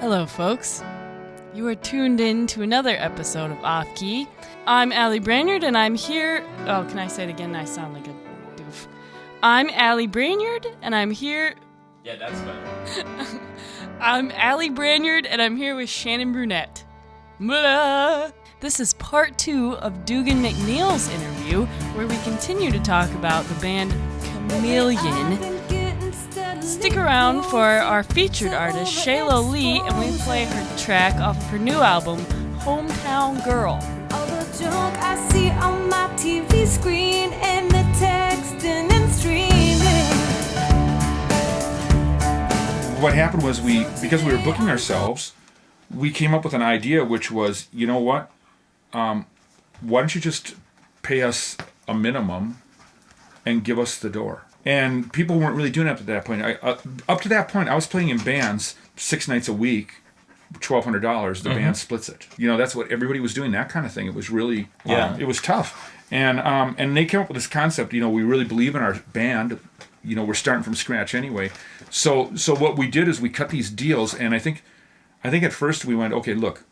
Hello, folks. You are tuned in to another episode of Off Key. I'm Allie Branjord, and I'm here... Oh, can I say it again? I sound like a doof. I'm Allie Branjord, and I'm here... Yeah, that's better. I'm Allie Branjord, and I'm here with Shannon Brunet. Blah. This is part 2 of Dugan McNeill's interview, where we continue to talk about the band Chameleon. Stick around for our featured artist, Shalo Lee, and we play her track off of her new album, Hometown Girl. All the junk I see on my TV screen and the texting and streaming. What happened was because we were booking ourselves, we came up with an idea, which was, you know what? Why don't you just pay us a minimum and give us the door? And people weren't really doing it up to that point. Up to that point, I was playing in bands 6 nights a week, $1,200. The band splits it. You know, that's what everybody was doing. That kind of thing. It was really, it was tough. And they came up with this concept. You know, we really believe in our band. You know, we're starting from scratch anyway. So what we did is we cut these deals, and I think at first we went, okay, look,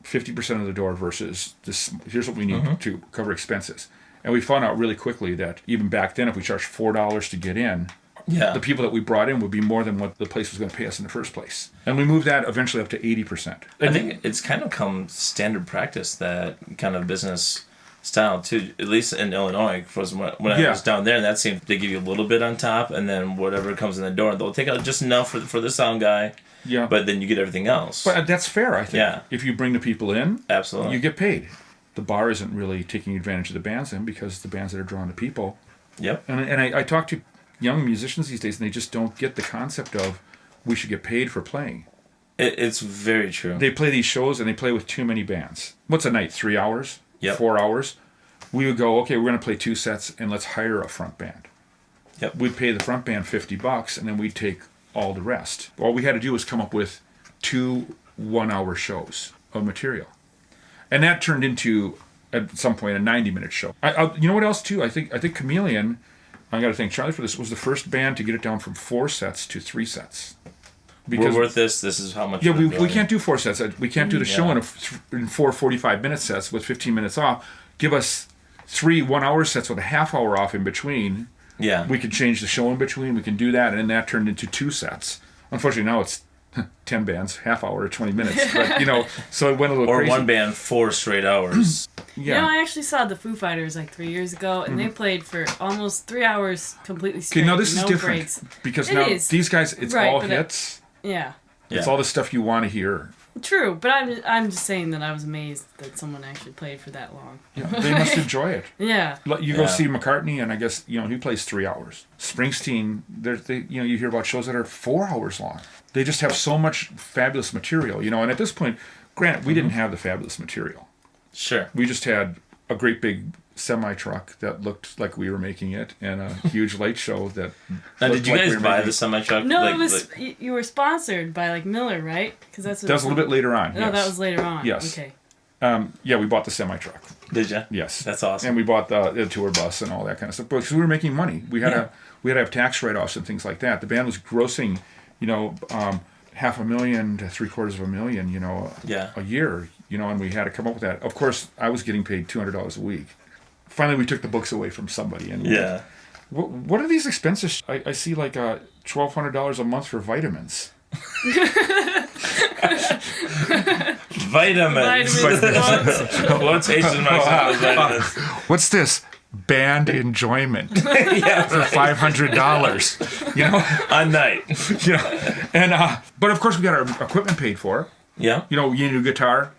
50% of the door versus this. Here's what we need to cover expenses. And we found out really quickly that even back then, if we charged $4 to get in, the people that we brought in would be more than what the place was going to pay us in the first place. And we moved that eventually up to 80%. I think it's kind of come standard practice, that kind of business style too, at least in Illinois. When I was down there, and that seemed they give you a little bit on top, and then whatever comes in the door, they'll take out just enough for the sound guy. Yeah. But then you get everything else. But that's fair, I think. Yeah. If you bring the people in, absolutely, you get paid. The bar isn't really taking advantage of the bands in, because the bands that are drawing the people. Yep. And I talk to young musicians these days, and they just don't get the concept of we should get paid for playing. It's very true. They play these shows, and they play with too many bands. What's a night? 3 hours? Yep. 4 hours? We would go, okay, we're going to play 2 sets, and let's hire a front band. Yep. We'd pay the front band $50, and then we'd take all the rest. All we had to do was come up with 2 one-hour shows of material. And that turned into, at some point, a 90-minute show. You know what else, too? I think Chameleon, I got to thank Charlie for this, was the first band to get it down from 4 sets to 3 sets. Because we're worth this. This is how much. Yeah, we can't do 4 sets. We can't do the show in 4 45-minute sets with 15 minutes off. Give us 3 one-hour sets with a half hour off in between. Yeah. We could change the show in between. We can do that, and then that turned into 2 sets. Unfortunately, now it's 10 bands, half hour or 20 minutes. But, you know, so it went a little crazy. Or one band, 4 straight hours. Yeah. You know, I actually saw the Foo Fighters like 3 years ago, and they played for almost 3 hours completely straight. Okay, now this is different. Breaks. Because now these guys, it's all hits. It's all the stuff you want to hear. True, but I'm just saying that I was amazed that someone actually played for that long. Yeah, they must enjoy it. Yeah. You go see McCartney, and I guess, you know, he plays 3 hours. Springsteen, you know, you hear about shows that are 4 hours long. They just have so much fabulous material, you know. And at this point, granted, we didn't have the fabulous material. Sure. We just had a great big semi-truck that looked like we were making it, and a huge light show that. Now, did you guys buy the semi-truck? No, it was you were sponsored by like Miller, right? Because that was a little bit later on. No, yes. that was later on. Yes. Okay. Yeah, we bought the semi-truck. Did you? Yes. That's awesome. And we bought the tour bus and all that kind of stuff, because we were making money. We had to have tax write-offs and things like that. The band was grossing, you know, $500,000 to $750,000, you know, a year, you know, and we had to come up with that. Of course, I was getting paid $200 a week. Finally, we took the books away from somebody. And what are these expenses? I see like $1,200 a month for vitamins. Vitamins. Quotation marks on those vitamins. What's this? Band enjoyment for $500, you know, a night. You know, and but of course we got our equipment paid for. Yeah. You know, you need a guitar.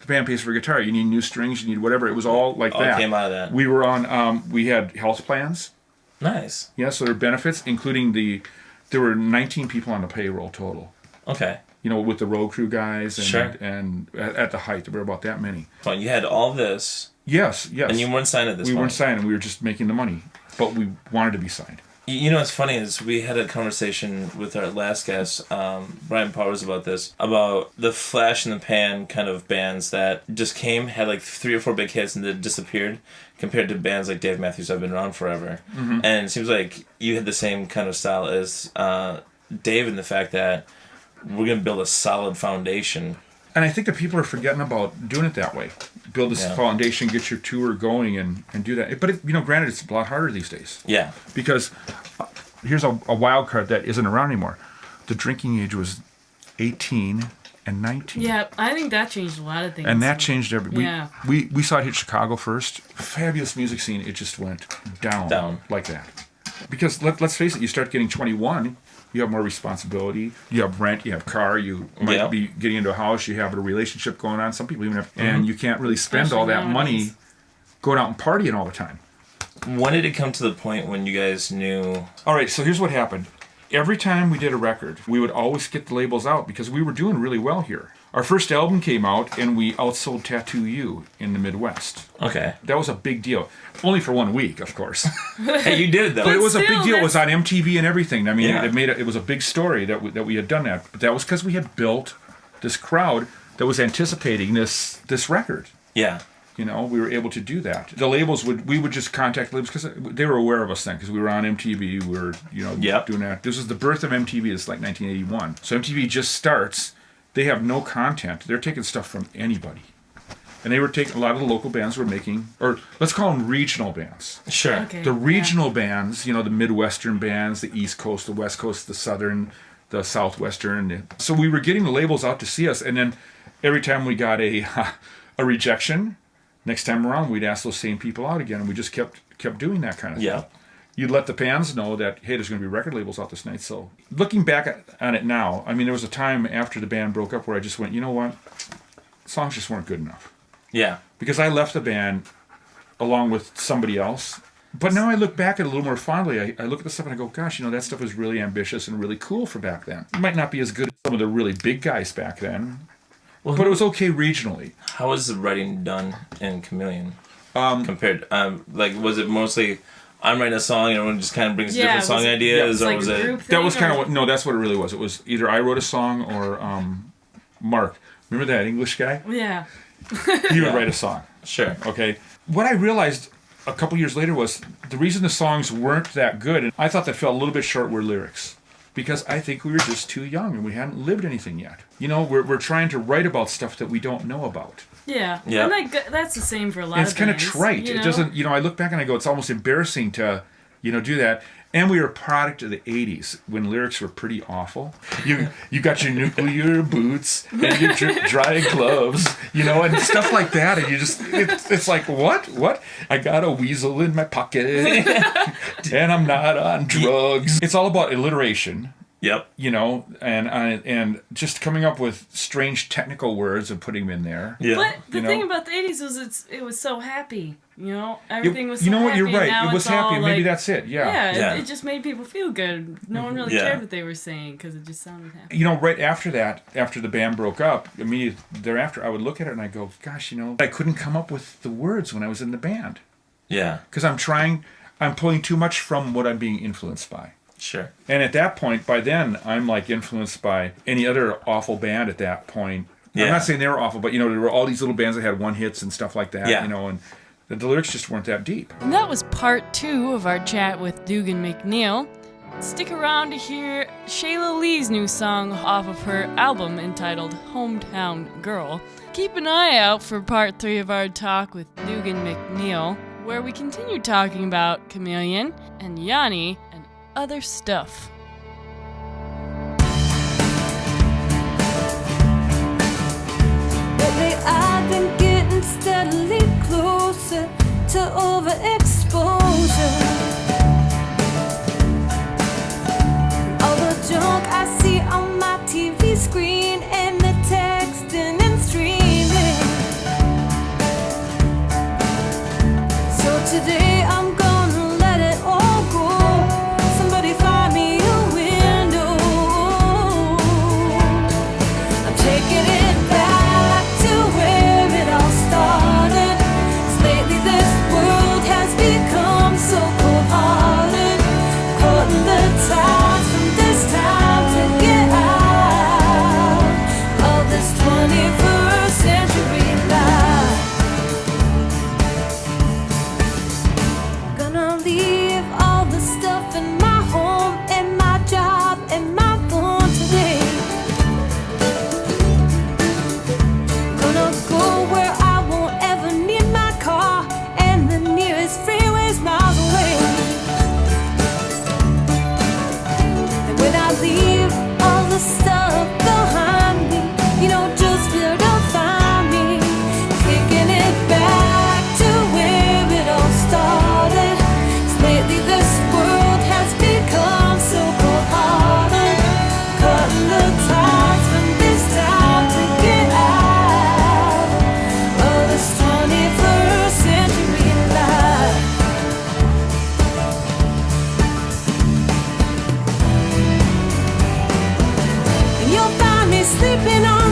The band pays for a guitar. You need new strings. You need whatever. It was all like that. All came out of that. We were on. We had health plans. Nice. Yeah, so there are benefits, including there were 19 people on the payroll total. Okay. You know, with the road crew guys and sure. and at the height, there were about that many. Fine. You had all this. Yes. And you weren't signed at this point. We weren't signed, and we were just making the money, but we wanted to be signed. You know what's funny is we had a conversation with our last guest, Brian Powers, about the flash in the pan kind of bands that just came, had like 3 or 4 big hits and then disappeared, compared to bands like Dave Matthews that have been around forever. Mm-hmm. And it seems like you had the same kind of style as Dave, in the fact that we're going to build a solid foundation. And I think that people are forgetting about doing it that way. Build this foundation, get your tour going, and do that. But granted, it's a lot harder these days. Yeah. Because here's a wild card that isn't around anymore. The drinking age was 18 and 19. Yeah, I think that changed a lot of things. And that changed everything. Yeah. We saw it hit Chicago first. Fabulous music scene. It just went down like that. Because let's face it, you start getting 21. You have more responsibility. You have rent. You have car. You might be getting into a house. You have a relationship going on. Some people even have, and you can't really spend all that money going out and partying all the time. When did it come to the point when you guys knew? All right, so here's what happened. Every time we did a record, we would always get the labels out because we were doing really well here. Our first album came out, and we outsold Tattoo You in the Midwest. Okay. That was a big deal. Only for 1 week, of course. Hey, you did it, though. But it was a big deal. It was on MTV and everything. I mean, Yeah. it was a big story that we had done that. But that was because we had built this crowd that was anticipating this record. Yeah. We were able to do that. The labels we would just contact labels because they were aware of us then because we were on MTV. We were, doing that. This was the birth of MTV. It's like 1981. So MTV just starts. They have no content. They're taking stuff from anybody. And they were taking, a lot of the local bands were making, or let's call them regional bands. Sure. Okay. The regional bands, the Midwestern bands, the East Coast, the West Coast, the Southern, the Southwestern. So we were getting the labels out to see us, and then every time we got a rejection, next time around we'd ask those same people out again, and we just kept doing that kind of thing. Yeah. You'd let the fans know that, hey, there's going to be record labels out this night. So looking back on it now, I mean, there was a time after the band broke up where I just went, you know what? Songs just weren't good enough. Yeah. Because I left the band along with somebody else. But now I look back at it a little more fondly. I look at the stuff and I go, gosh, that stuff was really ambitious and really cool for back then. It might not be as good as some of the really big guys back then, but it was okay regionally. How was the writing done in Chameleon compared? Was it mostly I'm writing a song and everyone just kind of brings different song ideas, or was it? That was kind of what. No, that's what it really was. It was either I wrote a song or Mark. Remember that English guy? Yeah. He would write a song. Sure. Okay. What I realized a couple years later was the reason the songs weren't that good, and I thought that fell a little bit short, were lyrics. Because I think we were just too young and we hadn't lived anything yet. We're trying to write about stuff that we don't know about. Yeah. Yeah. And that's the same for a lot And of it's kind of bands, trite. It doesn't, I look back and I go, it's almost embarrassing to, do that. And we were a product of the 80s when lyrics were pretty awful. You got your nuclear boots and your dry gloves, and stuff like that. And you just, it's like, what? I got a weasel in my pocket and I'm not on drugs. It's all about alliteration. Yep. And just coming up with strange technical words and putting them in there. Yeah. But the thing about the 80s was it was so happy. Everything was so You know what? happy. You're right. Now It was it's all happy. Maybe like, that's it. Yeah, it just made people feel good. No one really cared what they were saying because it just sounded happy. Right after that, after the band broke up, immediately thereafter, I would look at it and I go, gosh, I couldn't come up with the words when I was in the band. Yeah. Because I'm pulling too much from what I'm being influenced by. Sure. And at that point, by then, I'm like influenced by any other awful band at that point. Yeah. I'm not saying they were awful, but there were all these little bands that had one hits and stuff like that, Yeah. and the lyrics just weren't that deep. And that was part 2 of our chat with Dugan McNeill. Stick around to hear Shalo Lee's new song off of her album entitled Hometown Girl. Keep an eye out for part 3 of our talk with Dugan McNeill, where we continue talking about Chameleon and Yanni and other stuff. Lately I've been getting steadily closer to overexposure. All the junk I see on my TV screen and the texting and streaming. So today I'm gonna let it all go. Somebody find me a window. I'm taking it back to where it all started. 'Cause lately this world has become sleeping on